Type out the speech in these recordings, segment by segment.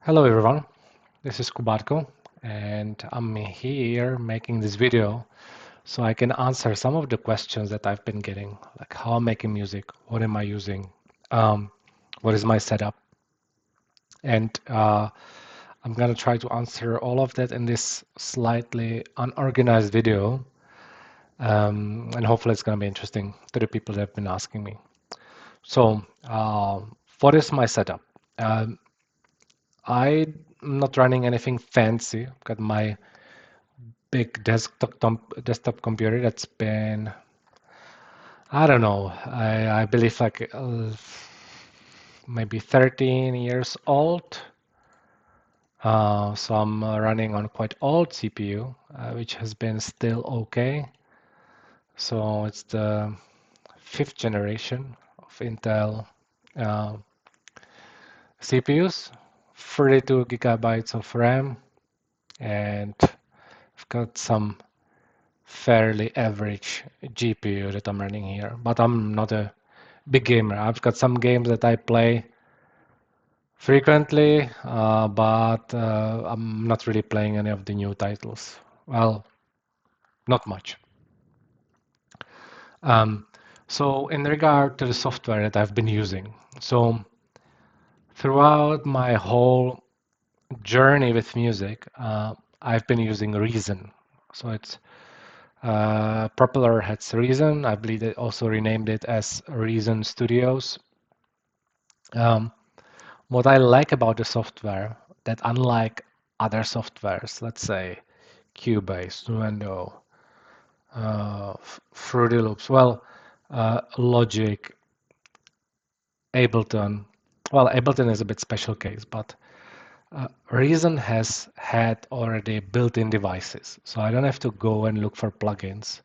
Hello everyone, this is Kubatko and I'm here making this video so I can answer some of the questions that I've been getting, like how I'm making music, what am I using, um, what is my setup, and I'm gonna try to answer all of that in this slightly unorganized video, and hopefully it's gonna be interesting to the people that have been asking me. So, what is my setup? Um, I'm not running anything fancy. I've got my big desktop computer that's been, I don't know, I believe like maybe 13 years old. So I'm running on quite old CPU, which has been still okay. So it's the fifth generation of Intel uh, CPUs, 32 gigabytes of RAM, and I've got some fairly average GPU that I'm running here, but I'm not a big gamer. I've got some games that I play frequently, but I'm not really playing any of the new titles. Well, not much. Um, so in regard to the software that I've been using, so throughout my whole journey with music, I've been using Reason. So it's Propeller has Reason. I believe they also renamed it as Reason Studios. Um, what I like about the software that unlike other softwares, let's say Cubase, Nuendo, Fruity Loops, well, Logic, Ableton. Well, Ableton is a bit special case, but Reason has had already built-in devices, so I don't have to go and look for plugins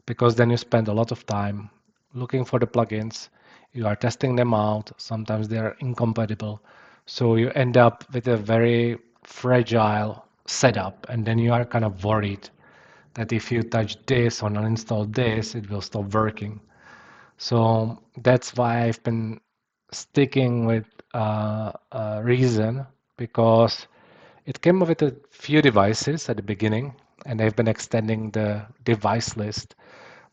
because then you spend a lot of time looking for the plugins. You are testing them out. Sometimes they are incompatible. So you end up with a very fragile setup, and then you are kind of worried that if you touch this or uninstall this, it will stop working. So that's why I've been sticking with Reason because it came up with a few devices at the beginning, and they've been extending the device list.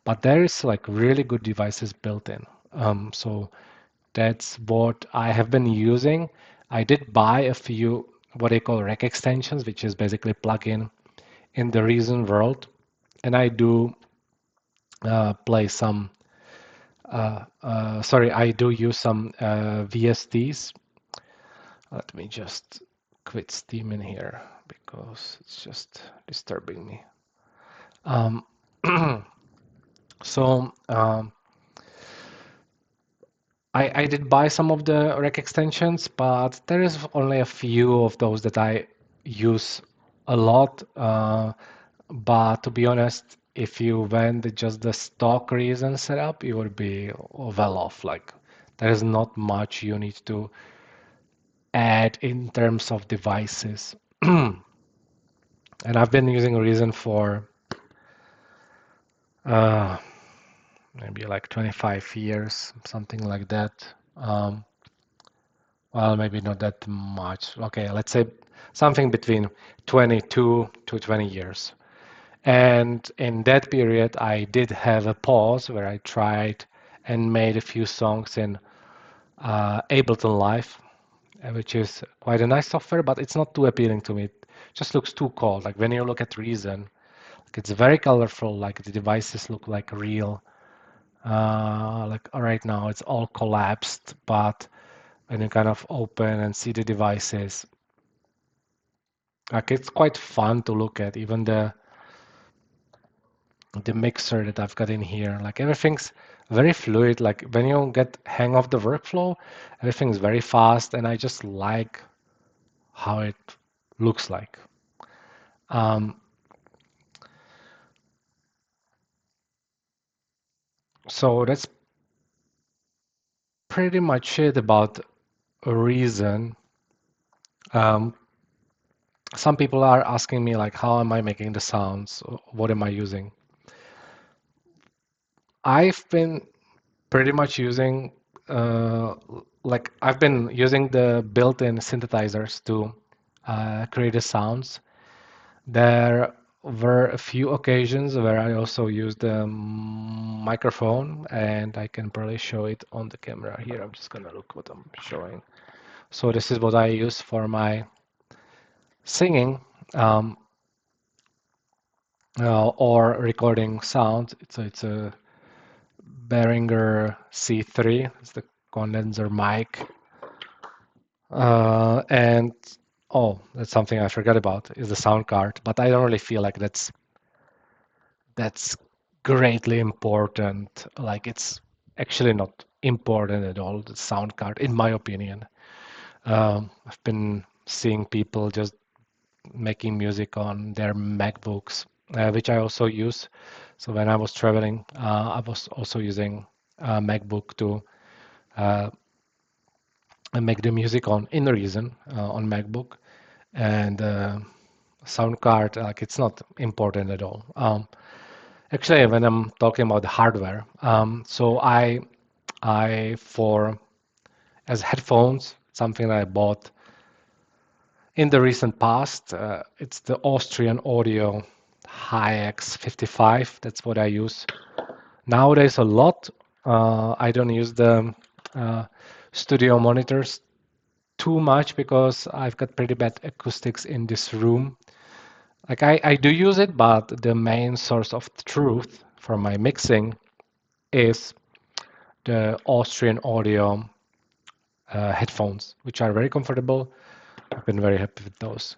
But there is like really good devices built in. So that's what I have been using. I did buy a few what they call rec extensions, which is basically plugin in the Reason world, and I do play some. Sorry, I do use some VSTs. Let me just quit Steam in here because it's just disturbing me. Um, so I did buy some of the rec extensions, but there is only a few of those that I use a lot. But to be honest, if you went just the stock Reason setup, you would be well off. Like there is not much you need to add in terms of devices. And I've been using Reason for uh, maybe like 25 years, something like that. Well, maybe not that much. Okay, let's say something between 22 to 20 years. And in that period, I did have a pause where I tried and made a few songs in Ableton Live, which is quite a nice software, but it's not too appealing to me. It just looks too cold. Like when you look at Reason, like it's very colorful, like the devices look like real. Like right now, it's all collapsed, but when you kind of open and see the devices, like it's quite fun to look at. Even the mixer that I've got in here, like everything's very fluid. Like when you get hang of the workflow, everything's very fast, and I just like how it looks like. Um, so that's pretty much it about Reason. Um, some people are asking me like, how am I making the sounds? What am I using? I've been pretty much using like I've been using the built-in synthesizers to create the sounds. There were a few occasions where I also used the microphone, and I can probably show it on the camera here. I'm just gonna look what I'm showing. So this is what I use for my singing or recording sound. It's a Behringer C3. It's the condenser mic. And oh, that's something I forgot about is the sound card. But I don't really feel like that's greatly important. Like it's actually not important at all, the sound card, in my opinion. I've been seeing people just making music on their MacBooks, which I also use. So when I was traveling, I was also using a MacBook to uh, make the music on in Reason on MacBook, and sound card like it's not important at all. Actually, when I'm talking about the hardware, so I for as headphones, something that I bought in the recent past, it's the Austrian Audio HyX 55. That's what I use nowadays a lot. I don't use the uh, studio monitors too much because I've got pretty bad acoustics in this room. Like I do use it, but the main source of truth for my mixing is the Austrian Audio headphones, which are very comfortable. I've been very happy with those.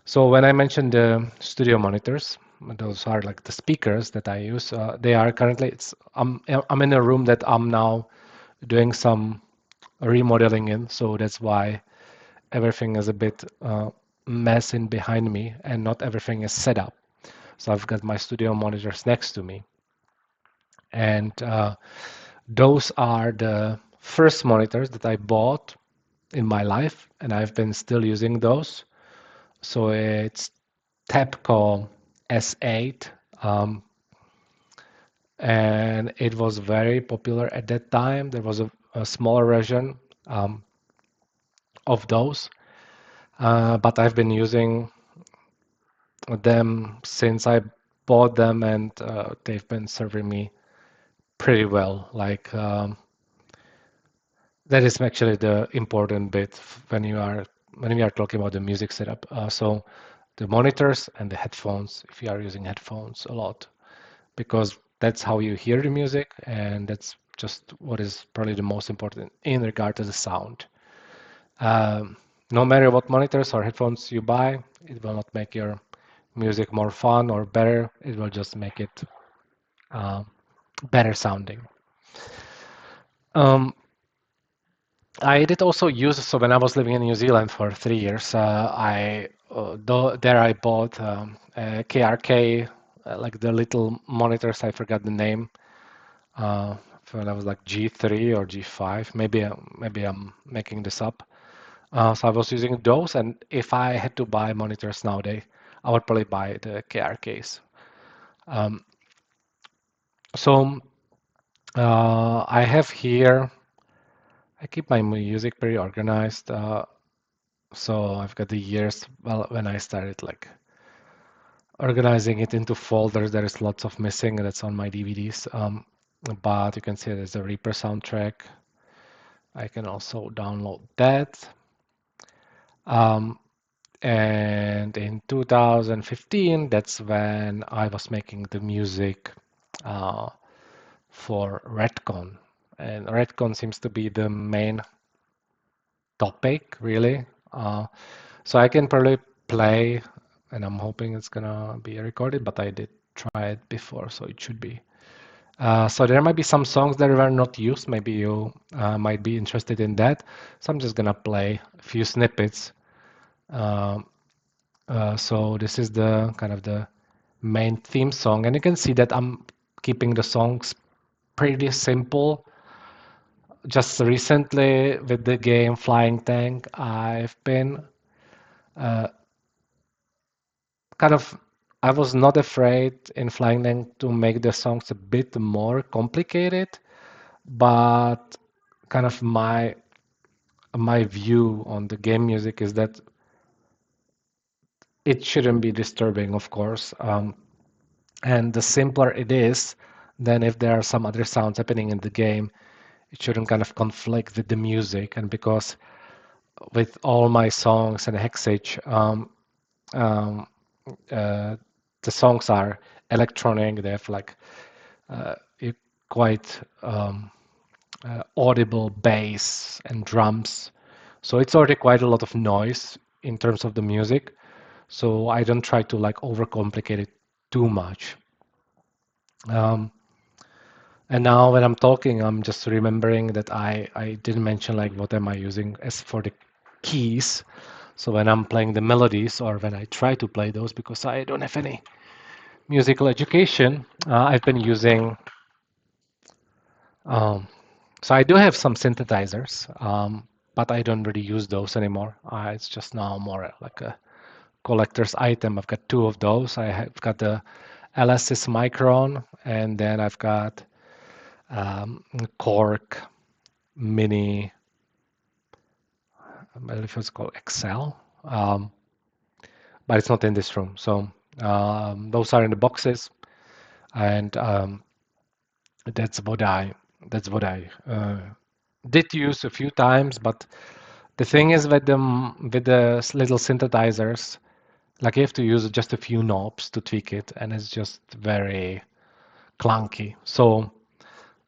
So when I mentioned the studio monitors, those are like the speakers that I use. They are currently I'm in a room that I'm now doing some remodeling in, so that's why everything is a bit mess in behind me, and not everything is set up. So I've got my studio monitors next to me, and those are the first monitors that I bought in my life, and I've been still using those. So it's Tepco S8, and it was very popular at that time. There was a smaller version of those, but I've been using them since I bought them, and they've been serving me pretty well. Like that is actually the important bit when we are talking about the music setup. So the monitors and the headphones, if you are using headphones a lot, because that's how you hear the music, and that's just what is probably the most important in regard to the sound. No matter what monitors or headphones you buy, it will not make your music more fun or better. It will just make it uh, better sounding. Um, I did also use, so when I was living in New Zealand for 3 years, there I bought a KRK, like the little monitors. I forgot the name. Uh, when I was like G3 or G5, maybe I'm making this up. So I was using those, and if I had to buy monitors nowadays, I would probably buy the KRKs. Um, so I have here. I keep my music pretty organized. So I've got the years. Well, when I started like organizing it into folders, there is lots of missing, and that's on my DVDs. But you can see there's a Reaper soundtrack. I can also download that. Um, and in 2015, that's when I was making the music uh, for Redcon. And Redcon seems to be the main topic, really. So I can probably play, and I'm hoping it's gonna be recorded, but I did try it before, so it should be. So there might be some songs that were not used. Maybe you might be interested in that. So I'm just gonna play a few snippets. Um, so this is the kind of the main theme song, and you can see that I'm keeping the songs pretty simple. Just recently with the game Flying Tank, I've been uh, kind of I was not afraid in Flying Tank to make the songs a bit more complicated, but kind of my view on the game music is that it shouldn't be disturbing, of course. And the simpler it is, then if there are some other sounds happening in the game, it shouldn't kind of conflict with the music. And because with all my songs and Hexage, um, uh, the songs are electronic. They have like uh, quite audible bass and drums. So it's already quite a lot of noise in terms of the music. So I don't try to like overcomplicate it too much. Um, and now when I'm talking, I'm just remembering that I didn't mention like what am I using as for the keys. So when I'm playing the melodies or when I try to play those because I don't have any musical education, I've been using um, so I do have some synthesizers, but I don't really use those anymore. It's just now more like a collector's item. I've got two of those. I have got the LSS Micron, and then I've got Cork Mini, I believe it's called Excel, but it's not in this room. So those are in the boxes, and that's what I that's what I did use a few times. But the thing is with them with the little synthesizers, like you have to use just a few knobs to tweak it, and it's just very clunky. So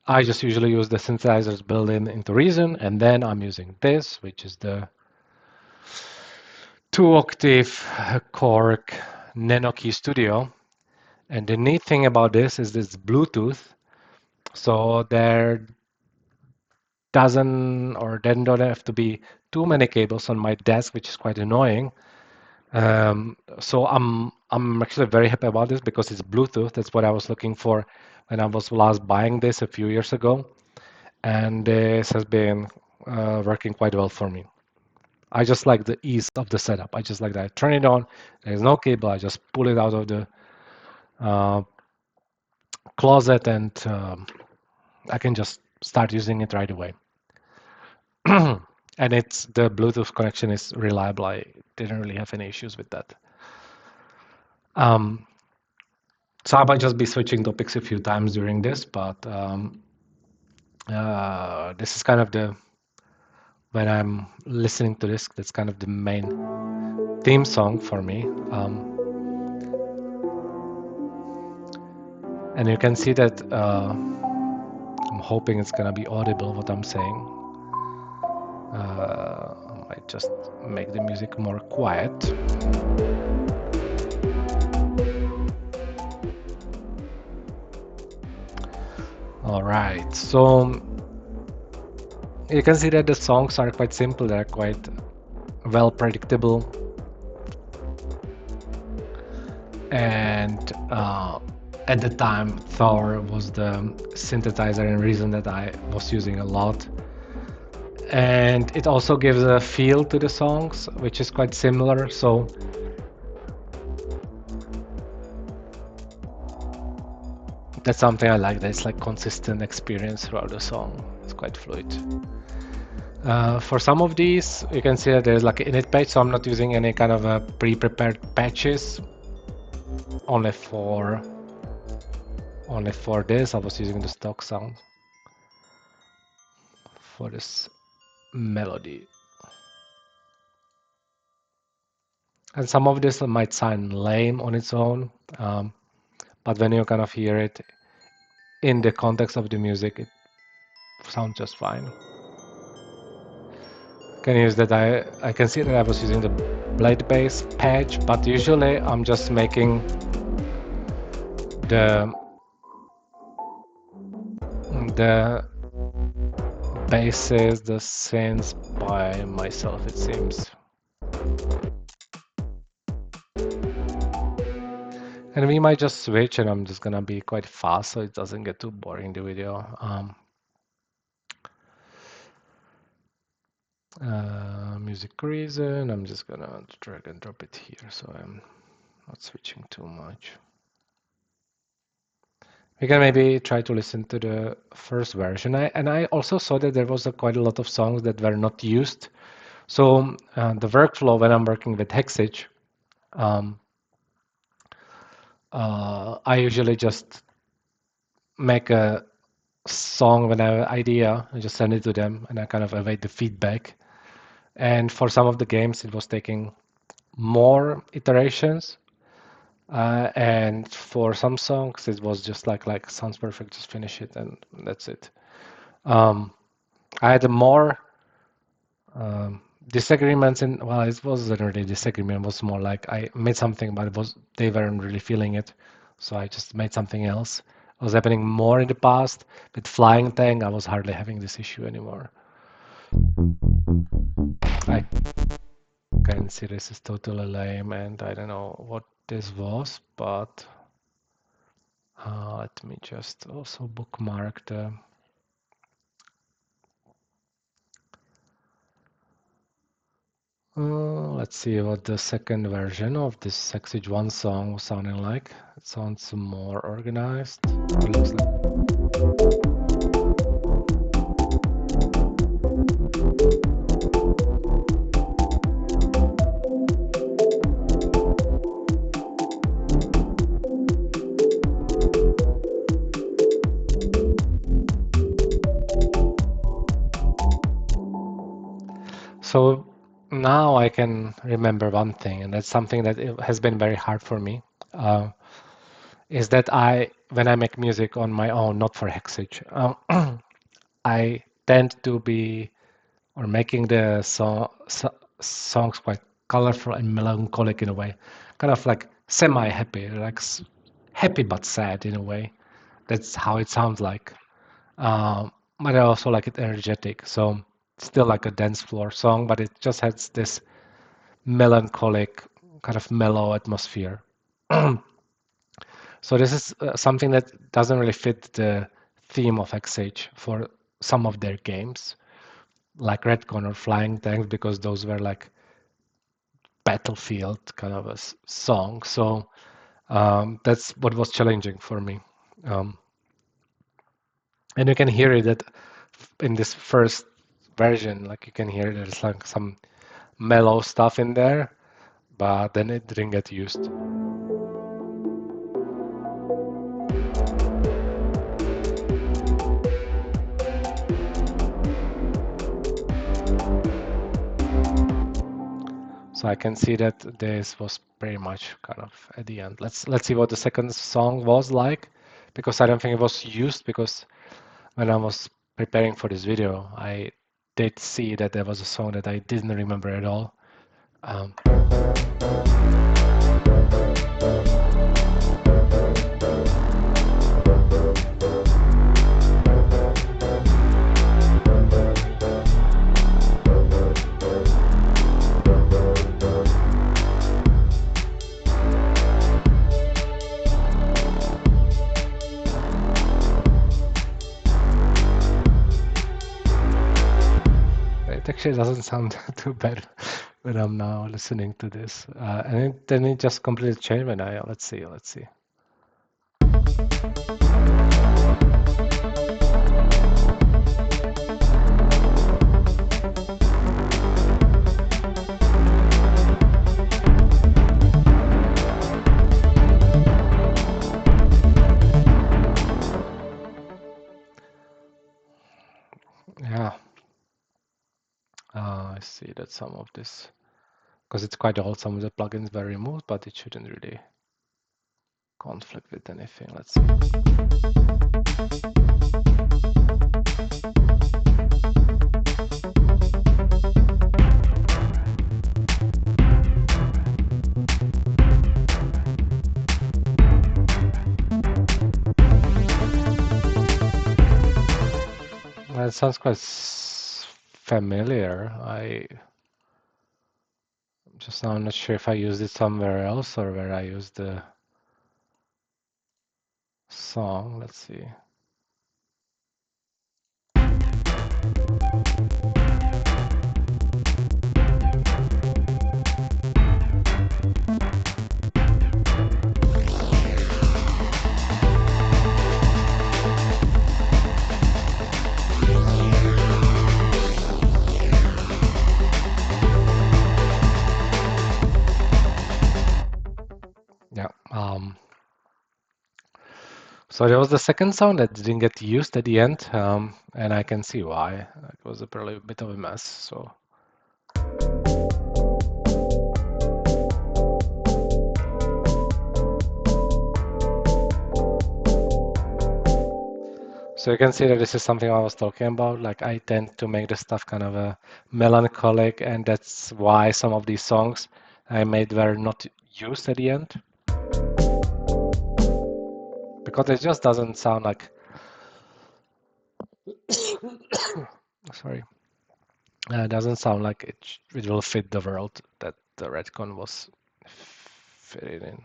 I just usually use the synthesizers built in into Reason, and then I'm using this, which is the 2-octave Korg Nano Key Studio. And the neat thing about this is this Bluetooth, so there doesn't or then don't have to be too many cables on my desk, which is quite annoying. So I'm actually very happy about this because it's Bluetooth. That's what I was looking for when I was last buying this a few years ago, and this has been working quite well for me. I just like the ease of the setup. I just like that. I turn it on. There's no cable. I just pull it out of the uh, closet, and I can just start using it right away. And it's the Bluetooth connection is reliable. I didn't really have any issues with that. Um, so I might just be switching topics a few times during this, but this is kind of the when I'm listening to this, that's kind of the main theme song for me. And you can see that I'm hoping it's gonna be audible what I'm saying. I might just make the music more quiet. All right, so you can see that the songs are quite simple. They're quite well predictable, and at the time, Thor was the synthesizer and reason that I was using a lot. And it also gives a feel to the songs, which is quite similar. So that's something I like. That's like consistent experience throughout the song. It's quite fluid. For some of these, you can see that there's like an init patch, so I'm not using any kind of pre-prepared patches. Only for this, I was using the stock sound for this melody. And some of this might sound lame on its own, but when you kind of hear it in the context of the music, it sounds just fine. Can use that. I can see that I was using the blade bass patch, but usually I'm just making the basses, the synths by myself, it seems. And we might just switch, and I'm just gonna be quite fast so it doesn't get too boring, the video. Music reason, I'm just gonna drag and drop it here so I'm not switching too much. We can maybe try to listen to the first version. And I also saw that there was quite a lot of songs that were not used. So the workflow when I'm working with Hexage Um, I usually just make a song when I have an idea, I just send it to them and I kind of await the feedback. And for some of the games, it was taking more iterations. And for some songs, it was just like sounds perfect, just finish it and that's it. Um, I had a more disagreements in, well, it wasn't really disagreement, it was more like I made something, but it was they weren't really feeling it. So I just made something else. It was happening more in the past. With Flying Tank, I was hardly having this issue anymore. I can see this is totally lame and I don't know what this was, but let me just also bookmark the. Let's see what the second version of this Hexage 1 song was sounding like. It sounds more organized. It looks like. So now I can remember one thing, and that's something that it has been very hard for me. Uh, is that when I make music on my own, not for Hexage, I tend to be or making the songs quite colorful and melancholic in a way, kind of like semi-happy, like happy but sad in a way. That's how it sounds like. But I also like it energetic, so still like a dance floor song, but it just has this melancholic, kind of mellow atmosphere. So this is something that doesn't really fit the theme of XH for some of their games, like Redcon or Flying Tanks, because those were like battlefield kind of a song. So that's what was challenging for me. Um, and you can hear it that in this first version, like you can hear there's like some mellow stuff in there, but then it didn't get used. So I can see that this was pretty much kind of at the end. Let's see what the second song was like, because I don't think it was used, because when I was preparing for this video, I did see that there was a song that I didn't remember at all. Um, it actually doesn't sound too bad when I'm now listening to this, and then it just completely changed when I let's see. Yeah, I see that some of this, because it's quite old, some of the plugins were removed, but it shouldn't really conflict with anything. Let's see. That sounds quite familiar. I just now I'm not sure if I used it somewhere else or where I used the song. Let's see. So there was the second sound that didn't get used at the end, and I can see why. It was a pretty bit of a mess. So you can see that this is something I was talking about. Like I tend to make the stuff kind of a melancholic, and that's why some of these songs I made were not used at the end, because it just doesn't sound like. Sorry, it doesn't sound like it will fit the world that the Redcon was fitting in.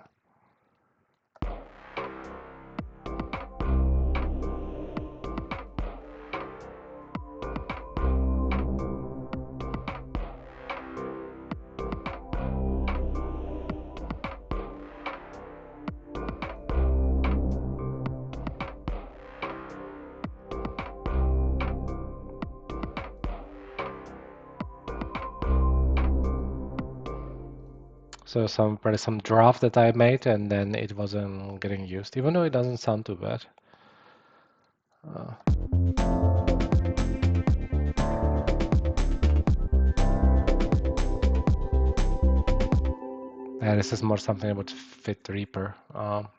So probably some draft that I made, and then it wasn't getting used, even though it doesn't sound too bad. And this is more something about Fit Reaper,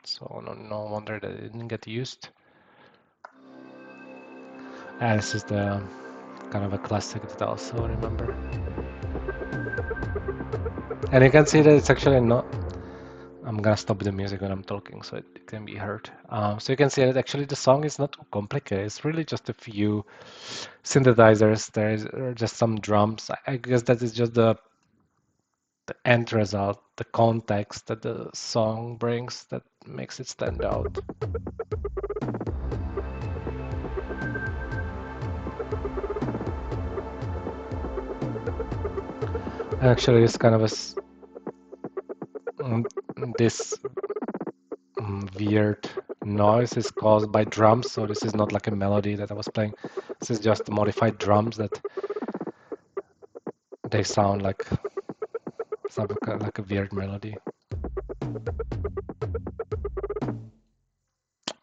so no wonder that it didn't get used. And this is the kind of a classic that I also remember. And you can see that it's actually not. I'm gonna stop the music when I'm talking so it can be heard. So you can see that actually the song is not too complicated. It's really just a few synthesizers. There is just some drums. I guess that is just the end result, the context that the song brings that makes it stand out. And actually, this kind of this weird noise is caused by drums. So this is not like a melody that I was playing. This is just modified drums that they sound like like a weird melody.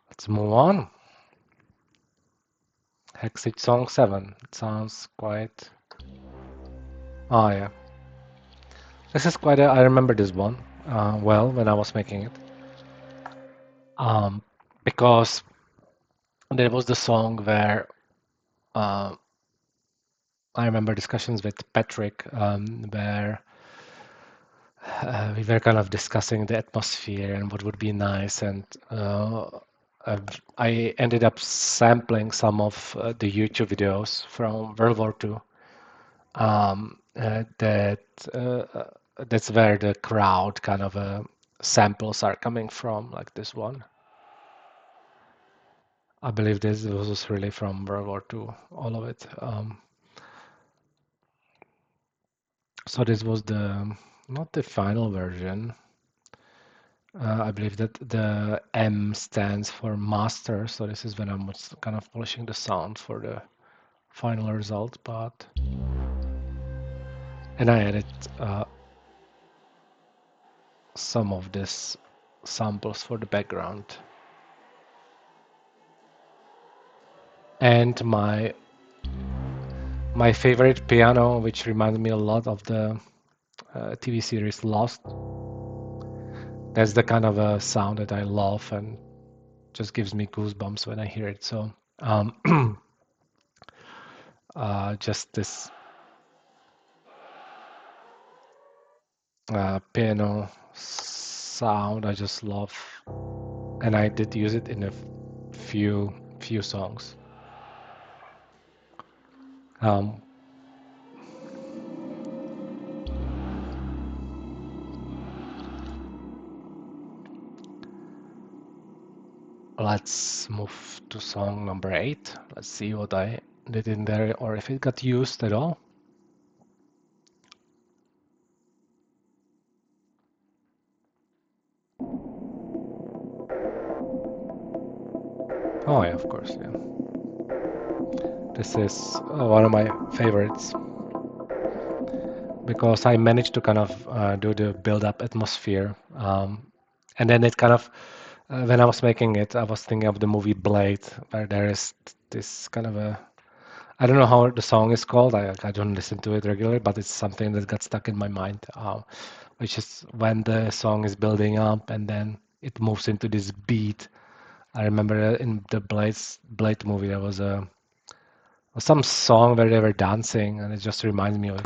Let's move on. Hexage Song 7. It sounds quite. Oh, yeah. This is quite I remember this one well when I was making it. Because there was the song where I remember discussions with Patrick where we were kind of discussing the atmosphere and what would be nice, and I ended up sampling some of the YouTube videos from World War II. That's where the crowd kind of samples are coming from, like this one. I believe this was really from World War II, all of it. So this was not the final version. I believe that the M stands for master, so this is when I'm kind of polishing the sound for the final result, and I added some of this samples for the background. And my favorite piano, which reminds me a lot of the TV series Lost. That's the kind of a sound that I love and just gives me goosebumps when I hear it. So just this piano sound I just love, and I did use it in a few songs. Let's move to song number 8. Let's see what I did in there or if it got used at all. Oh yeah, of course, yeah. This is one of my favorites because I managed to kind of do the build-up atmosphere, and then it kind of When I was making it, I was thinking of the movie Blade, where there is this kind of a, I don't know how the song is called. I don't listen to it regularly, but it's something that got stuck in my mind, which is when the song is building up and then it moves into this beat. I remember in the Blade movie there was a some song where they were dancing, and it just reminds me of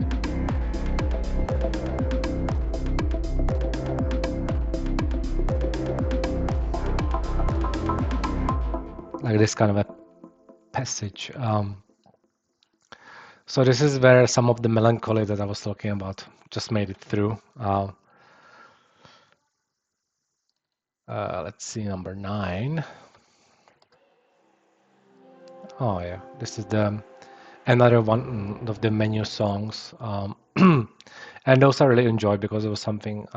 like this kind of a passage. So this is where some of the melancholy that I was talking about just made it through. Let's see, number 9. Oh yeah, this is the another one of the menu songs, and those I really enjoyed because it was something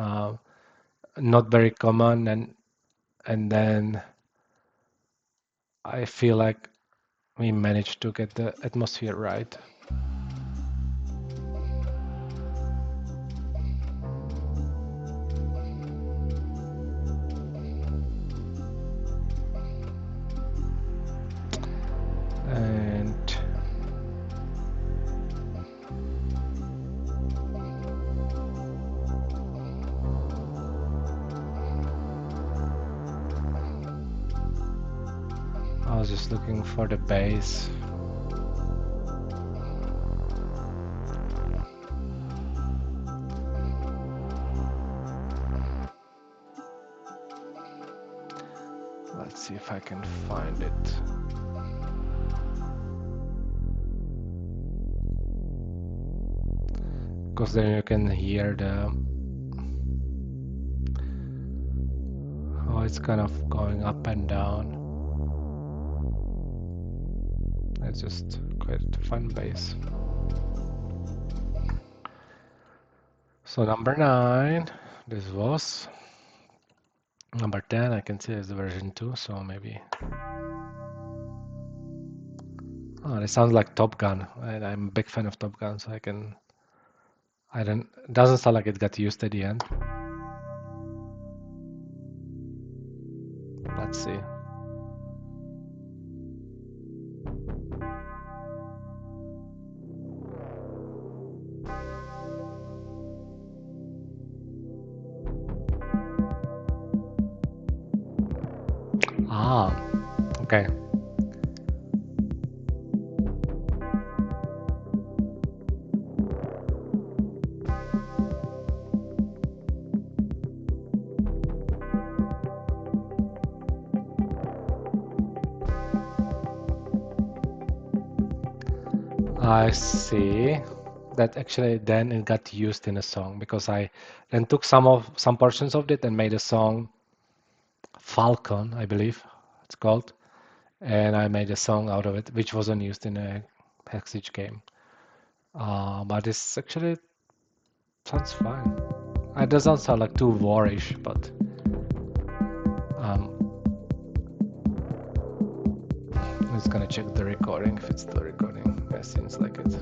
not very common, and then I feel like we managed to get the atmosphere right. And I was just looking for the bass. Let's see if I can find it. Because then you can hear the how it's kind of going up and down. It's just quite fun bass. So number 9, this was. Number 10, I can see is the version 2, so maybe. Oh, it sounds like Top Gun, and I'm a big fan of Top Gun, so I don't, it doesn't sound like it got used at the end. Let's see. Ah, okay. I see that actually then it got used in a song because I then took some portions of it and made a song Falcon, I believe it's called, and I made a song out of it, which wasn't used in a Hexage game. But it's actually sounds fine. It doesn't sound like too warish, but um, I'm just gonna check the recording if it's still recording. Yeah, seems like it.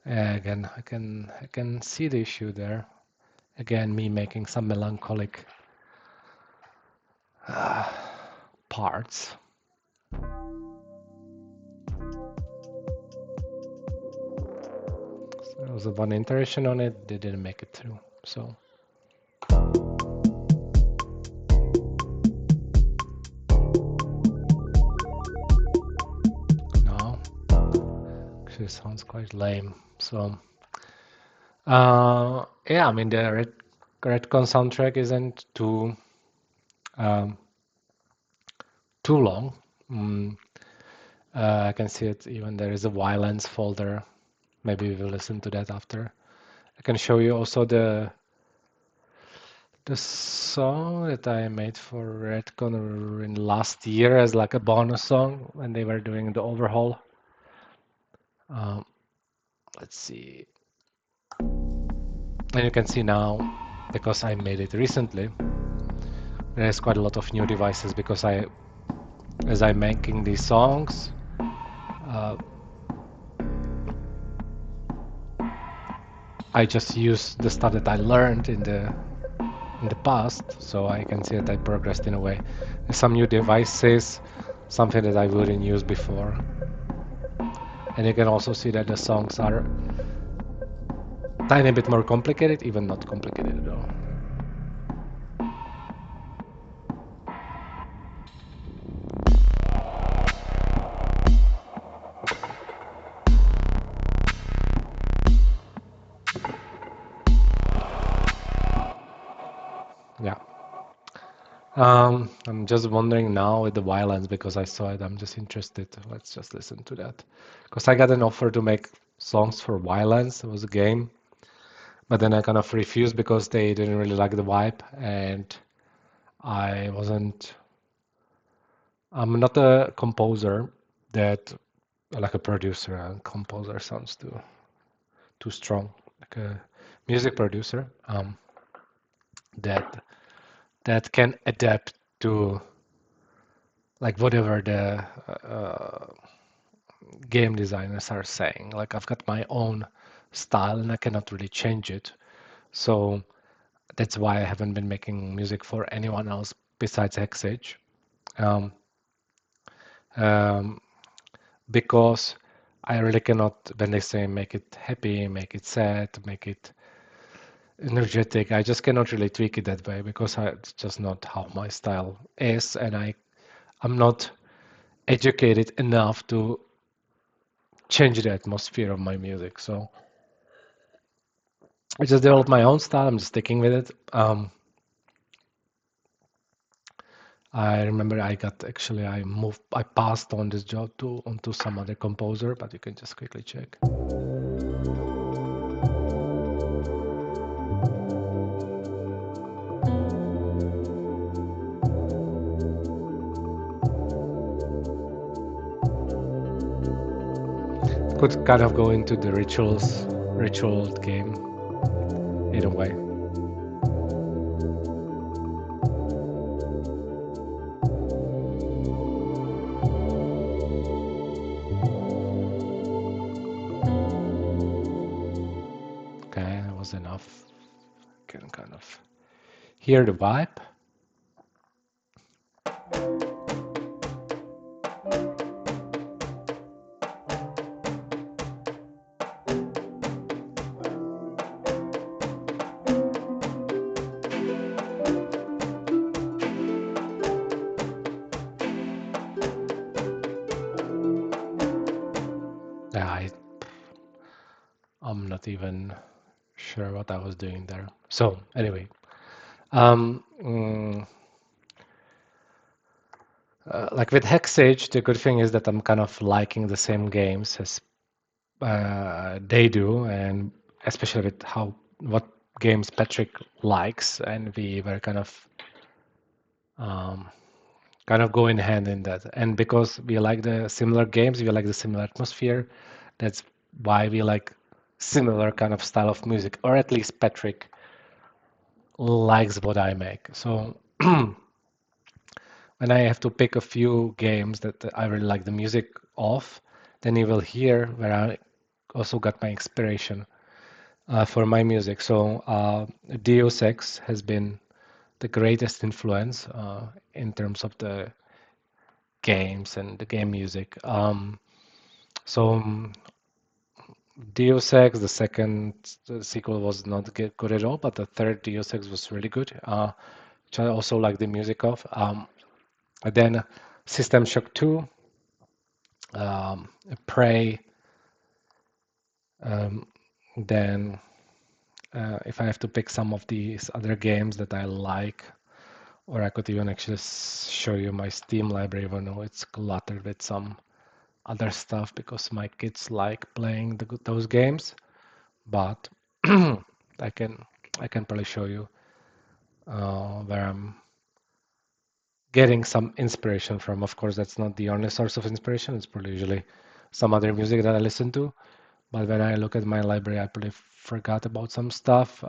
Yeah, again, I can see the issue there. Again, me making some melancholic parts. So there was a one iteration on it, they didn't make it through. So no, actually sounds quite lame. So yeah, I mean the Redcon soundtrack isn't um, too long. Mm, I can see it even there is a violence folder. Maybe we will listen to that after. I can show you also the song that I made for Redcon in last year as like a bonus song when they were doing the overhaul. Um, let's see. And you can see now, because I made it recently, there's quite a lot of new devices because as I'm making these songs, uh, I just use the stuff that I learned in the past, so I can see that I progressed in a way. There's some new devices, something that I wouldn't use before, and you can also see that the songs are tiny bit more complicated, even not complicated at all. Yeah. I'm just wondering now with the violence because I saw it. I'm just interested. Let's just listen to that. Because I got an offer to make songs for violence. It was a game, but then I kind of refused because they didn't really like the vibe, and I wasn't. I'm not a composer that like a producer. And composer sounds too strong. Like a music producer that that can adapt to like whatever the game designers are saying. Like I've got my own style and I cannot really change it. So that's why I haven't been making music for anyone else besides Hexage. Um, um, because I really cannot, when they say make it happy, make it sad, make it energetic, I just cannot really tweak it that way because it's just not how my style is, and I'm not educated enough to change the atmosphere of my music. So I just developed my own style. I'm just sticking with it. I remember I passed on this job to onto some other composer, but you can just quickly check. Could kind of go into the ritual game in a way. Okay, that was enough. Can kind of hear the vibe. Yeah, I'm not even sure what I was doing there. So anyway, um, mm, like with Hexage, the good thing is that I'm kind of liking the same games as they do, and especially with how what games Patrick likes, and we were um, kind of going hand in that. And because we like the similar games, we like the similar atmosphere. That's why we like similar kind of style of music, or at least Patrick likes what I make. So when I have to pick a few games that I really like the music of, then you will hear where I also got my inspiration for my music. So Deus Ex has been the greatest influence in terms of the games and the game music. So Deus Ex, the sequel was not good at all, but the third Deus Ex was really good, which I also like the music of. And then System Shock 2, Prey, um, then if I have to pick some of these other games that I like, or I could even actually show you my Steam library, even though it's cluttered with some other stuff because my kids like playing those games. But I can I can probably show you where I'm getting some inspiration from. Of course, that's not the only source of inspiration. It's probably usually some other music that I listen to. But when I look at my library, I probably forgot about some stuff.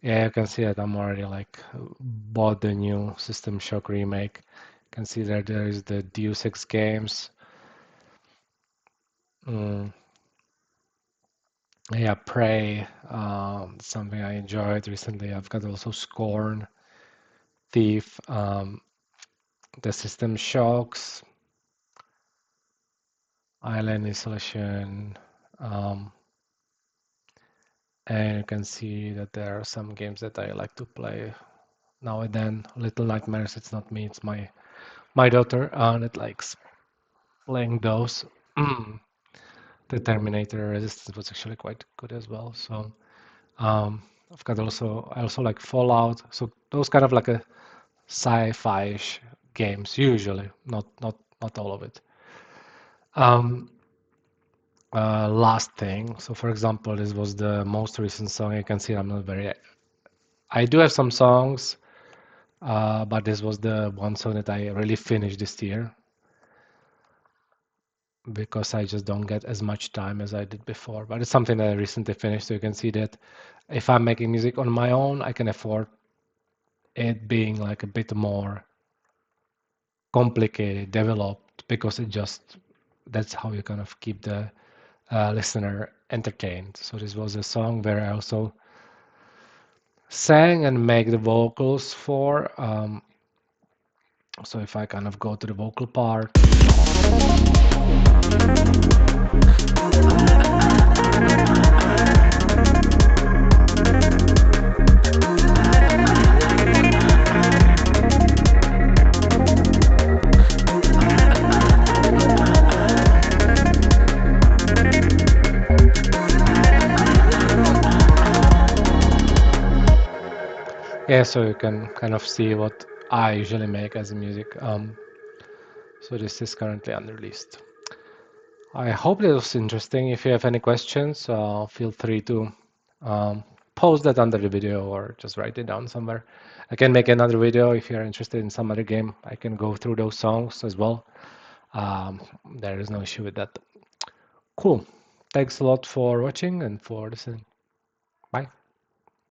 Yeah, you can see that I'm already like bought the new System Shock remake. You can see that there is the Deus Ex games. Mm, yeah, Prey, something I enjoyed recently. I've got also Scorn, Thief, the System Shocks, Island Isolation, um, and you can see that there are some games that I like to play now and then. Little Nightmares, it's not me, it's my daughter that likes playing those. The Terminator Resistance was actually quite good as well. So I've got I also like Fallout. So those kind of like a sci-fi-ish games usually, not all of it. Um, Last thing. So for example, this was the most recent song. You can see I'm not very. I do have some songs, but this was the one song that I really finished this year because I just don't get as much time as I did before. But it's something that I recently finished, so you can see that if I'm making music on my own, I can afford it being like a bit more complicated, developed, because it just that's how you kind of keep the listener entertained. So this was a song where I also sang and make the vocals for. So if I kind of go to the vocal part. Yeah, so you can kind of see what I usually make as a music. So this is currently unreleased. I hope this was interesting. If you have any questions, feel free to um, post that under the video or just write it down somewhere. I can make another video if you're interested in some other game. I can go through those songs as well. Um, there is no issue with that. Cool. Thanks a lot for watching and for listening. Bye.